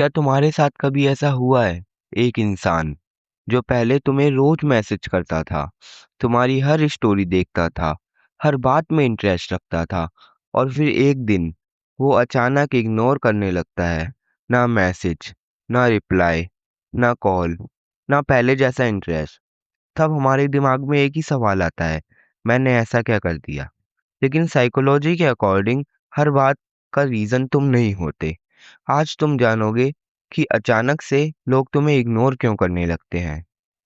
क्या तुम्हारे साथ कभी ऐसा हुआ है? एक इंसान जो पहले तुम्हें रोज मैसेज करता था, तुम्हारी हर स्टोरी देखता था, हर बात में इंटरेस्ट रखता था, और फिर एक दिन वो अचानक इग्नोर करने लगता है। ना मैसेज, ना रिप्लाई, ना कॉल, ना पहले जैसा इंटरेस्ट। तब हमारे दिमाग में एक ही सवाल आता है, मैंने ऐसा क्या कर दिया? लेकिन साइकोलॉजी के अकॉर्डिंग हर बात का रीजन तुम नहीं होते। आज तुम जानोगे कि अचानक से लोग तुम्हें इग्नोर क्यों करने लगते हैं।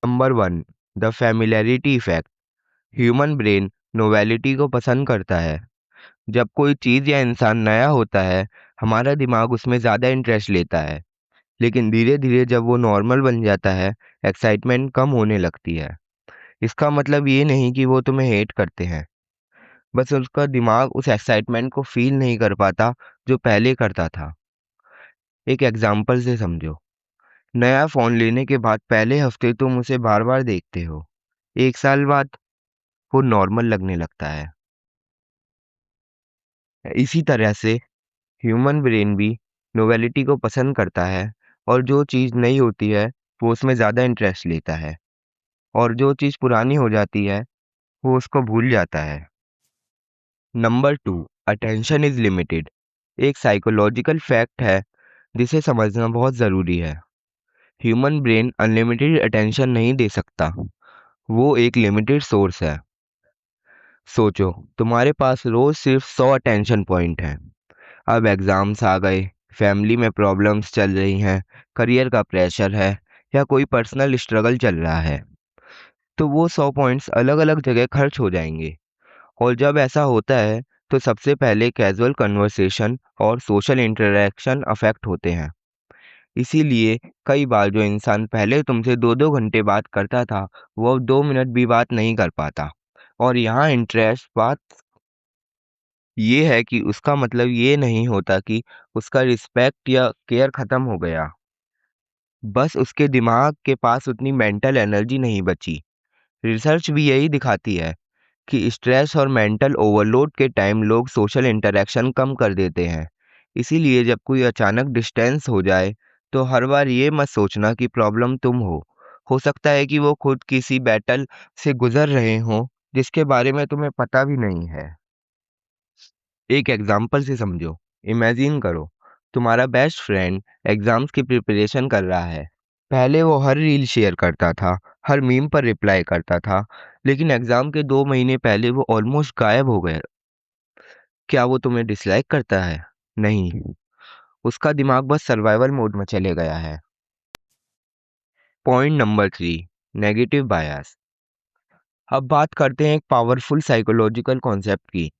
Number one, the familiarity effect. Human brain novelty को पसंद करता है। जब कोई चीज या इंसान नया होता है, हमारा दिमाग उसमें ज्यादा इंटरेस्ट लेता है। लेकिन धीरे धीरे जब वो नॉर्मल बन जाता है, एक्साइटमेंट कम होने लगती है। इसका मतलब ये नहीं कि वो तुम्हें हेट करते हैं, बस उसका दिमाग उस एक्साइटमेंट को फील नहीं कर पाता जो पहले करता था। एक एग्जाम्पल से समझो। नया फोन लेने के बाद पहले हफ्ते तुम उसे बार बार देखते हो। एक साल बाद वो नॉर्मल लगने लगता है। इसी तरह से ह्यूमन ब्रेन भी नोवेलिटी को पसंद करता है, और जो चीज़ नई होती है वो उसमें ज़्यादा इंटरेस्ट लेता है, और जो चीज़ पुरानी हो जाती है वो उसको भूल जाता है। Number two, attention is limited. एक साइकोलॉजिकल फैक्ट है जिसे समझना बहुत ज़रूरी है। ह्यूमन ब्रेन अनलिमिटेड अटेंशन नहीं दे सकता, वो एक लिमिटेड सोर्स है। सोचो, तुम्हारे पास रोज सिर्फ 100 अटेंशन पॉइंट हैं। अब एग्जाम्स आ गए, फैमिली में प्रॉब्लम्स चल रही हैं, करियर का प्रेशर है, या कोई पर्सनल स्ट्रगल चल रहा है, तो वो 100 पॉइंट्स अलग अलग जगह खर्च हो जाएंगे। और जब ऐसा होता है तो सबसे पहले कैजुअल कन्वर्सेशन और सोशल इंटरेक्शन अफेक्ट होते हैं। इसीलिए कई बार जो इंसान पहले तुमसे 2-2 घंटे बात करता था, वो अब 2 मिनट भी बात नहीं कर पाता। और यहाँ इंटरेस्ट बात ये है कि उसका मतलब ये नहीं होता कि उसका रिस्पेक्ट या केयर खत्म हो गया। बस उसके दिमाग के पास उतनी मेंटल एनर्जी नहीं बची। रिसर्च भी यही दिखाती है कि स्ट्रेस और मेंटल ओवरलोड के टाइम लोग सोशल इंटरेक्शन कम कर देते हैं। इसीलिए जब कोई अचानक डिस्टेंस हो जाए, तो हर बार ये मत सोचना कि प्रॉब्लम तुम हो सकता है कि वो खुद किसी बैटल से गुजर रहे हों जिसके बारे में तुम्हें पता भी नहीं है। एक एग्जाम्पल से समझो। इमेजिन करो, तुम्हारा बेस्ट फ्रेंड एग्जाम्स की प्रिपरेशन कर रहा है। पहले वो हर रील शेयर करता था, हर मीम पर रिप्लाई करता था, लेकिन एग्जाम के 2 महीने पहले वो ऑलमोस्ट गायब हो गया। क्या वो तुम्हें डिसलाइक करता है? नहीं, उसका दिमाग बस सर्वाइवल मोड में चले गया है। पॉइंट नंबर थ्री, नेगेटिव बायस। अब बात करते हैं एक पावरफुल साइकोलॉजिकल कॉन्सेप्ट की।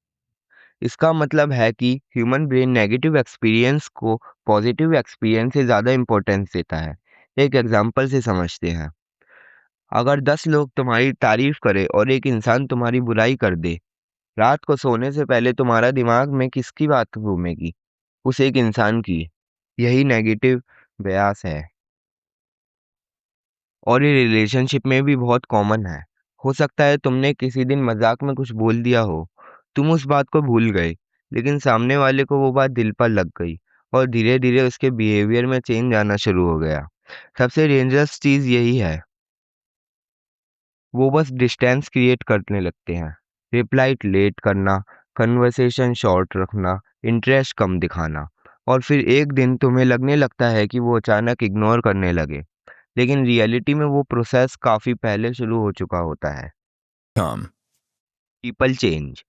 इसका मतलब है कि ह्यूमन ब्रेन नेगेटिव एक्सपीरियंस को पॉजिटिव एक्सपीरियंस से ज़्यादा इम्पोर्टेंस देता है। एक एग्जांपल से समझते हैं। अगर 10 लोग तुम्हारी तारीफ करें और एक इंसान तुम्हारी बुराई कर दे, रात को सोने से पहले तुम्हारा दिमाग में किसकी बात घूमेगी? उस एक इंसान की। यही नेगेटिव बयास है। और ये रिलेशनशिप में भी बहुत कॉमन है। हो सकता है तुमने किसी दिन मजाक में कुछ बोल दिया हो, तुम उस बात को भूल गए, लेकिन सामने वाले को वो बात दिल पर लग गई, और धीरे धीरे उसके बिहेवियर में चेंज आना शुरू हो गया। सबसे डेंजरस चीज यही है, वो बस डिस्टेंस क्रिएट करने लगते हैं। रिप्लाई लेट करना, कन्वर्सेशन शॉर्ट रखना, इंटरेस्ट कम दिखाना, और फिर एक दिन तुम्हें लगने लगता है कि वो अचानक इग्नोर करने लगे, लेकिन रियलिटी में वो प्रोसेस काफी पहले शुरू हो चुका होता है। Come. पीपल चेंज,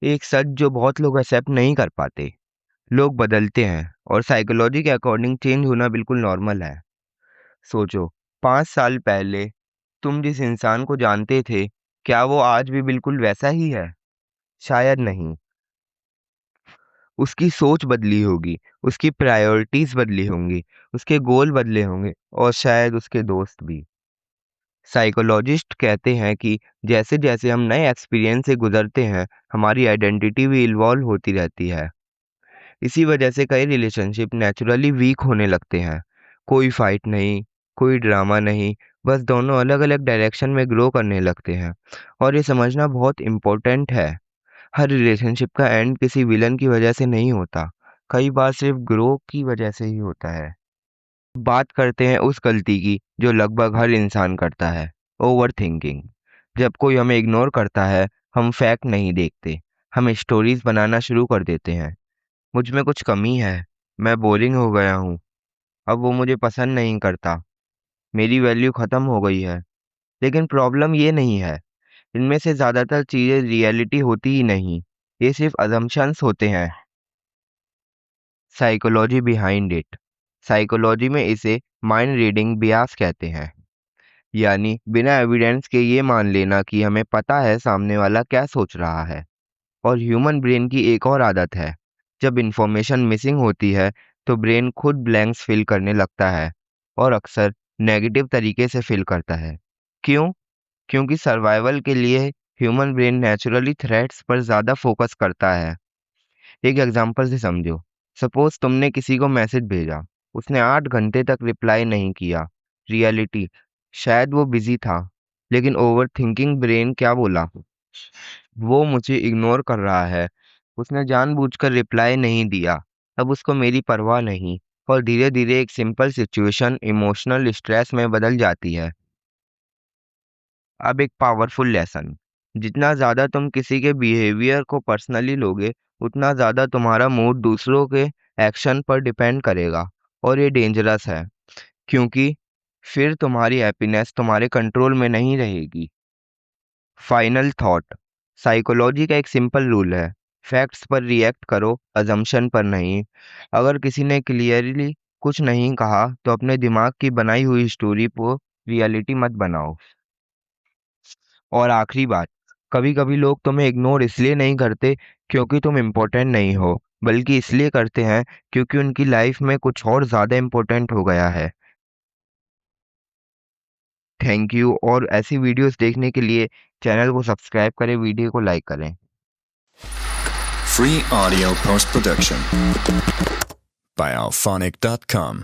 एक सच जो बहुत लोग एक्सेप्ट नहीं कर पाते। लोग बदलते हैं, और साइकोलॉजी के अकॉर्डिंग चेंज होना बिल्कुल नॉर्मल है। सोचो, 5 साल पहले तुम जिस इंसान को जानते थे, क्या वो आज भी बिल्कुल वैसा ही है? शायद नहीं। उसकी सोच बदली होगी, उसकी प्रायोरिटीज बदली होंगी, उसके गोल बदले होंगे, और शायद उसके दोस्त भी। साइकोलॉजिस्ट कहते हैं कि जैसे जैसे हम नए एक्सपीरियंस से गुजरते हैं, हमारी आइडेंटिटी भी इन्वॉल्व होती रहती है। इसी वजह से कई रिलेशनशिप नेचुरली वीक होने लगते हैं। कोई फाइट नहीं, कोई ड्रामा नहीं, बस दोनों अलग अलग डायरेक्शन में ग्रो करने लगते हैं। और ये समझना बहुत इम्पोर्टेंट है, हर रिलेशनशिप का एंड किसी विलन की वजह से नहीं होता, कई बार सिर्फ ग्रो की वजह से ही होता है। बात करते हैं उस गलती की जो लगभग हर इंसान करता है, ओवरथिंकिंग। जब कोई हमें इग्नोर करता है, हम फैक्ट नहीं देखते, हम स्टोरीज बनाना शुरू कर देते हैं। मुझ में कुछ कमी है, मैं बोरिंग हो गया हूँ, अब वो मुझे पसंद नहीं करता, मेरी वैल्यू खत्म हो गई है। लेकिन प्रॉब्लम ये नहीं है, इनमें से ज़्यादातर चीज़ें रियलिटी होती ही नहीं, ये सिर्फ अजम्पशंस होते हैं। Psychology behind it. साइकोलॉजी में इसे माइंड रीडिंग बियास कहते हैं, यानी बिना एविडेंस के ये मान लेना कि हमें पता है सामने वाला क्या सोच रहा है। और ह्यूमन ब्रेन की एक और आदत है, जब इंफॉर्मेशन मिसिंग होती है तो ब्रेन खुद ब्लैंक्स फिल करने लगता है, और अक्सर नेगेटिव तरीके से फिल करता है। क्यों? क्योंकि सर्वाइवल के लिए ह्यूमन ब्रेन नेचुरली थ्रेट्स पर ज़्यादा फोकस करता है। एक एग्जांपल से समझो। सपोज तुमने किसी को मैसेज भेजा, उसने 8 घंटे तक रिप्लाई नहीं किया। रियलिटी, शायद वो बिजी था, लेकिन ओवर थिंकिंग ब्रेन क्या बोला? वो मुझे इग्नोर कर रहा है, उसने जानबूझकर रिप्लाई नहीं दिया, अब उसको मेरी परवाह नहीं। और धीरे धीरे एक सिंपल सिचुएशन इमोशनल स्ट्रेस में बदल जाती है। अब एक पावरफुल लेसन, जितना ज़्यादा तुम किसी के बिहेवियर को पर्सनली लोगे, उतना ज़्यादा तुम्हारा मूड दूसरों के एक्शन पर डिपेंड करेगा। और ये डेंजरस है, क्योंकि फिर तुम्हारी हैप्पीनेस तुम्हारे कंट्रोल में नहीं रहेगी। Final thought. साइकोलॉजी का एक सिंपल रूल है, फैक्ट्स पर रिएक्ट करो, अजम्पशन पर नहीं। अगर किसी ने क्लियरली कुछ नहीं कहा तो अपने दिमाग की बनाई हुई स्टोरी को रियलिटी मत बनाओ। और आखिरी बात, कभी-कभी लोग तुम्हें इग्नोर इसलिए नहीं करते क्योंकि तुम इम्पोर्टेंट नहीं हो, बल्कि इसलिए करते हैं क्योंकि उनकी लाइफ में कुछ और ज़्यादा इम्पोर्टेंट हो गया है। थैंक यू, और ऐसी वीडियोस देखने के लिए चैनल को सब्सक्राइब करें, वीडियो को लाइक करें। Free audio post production by alphonic.com.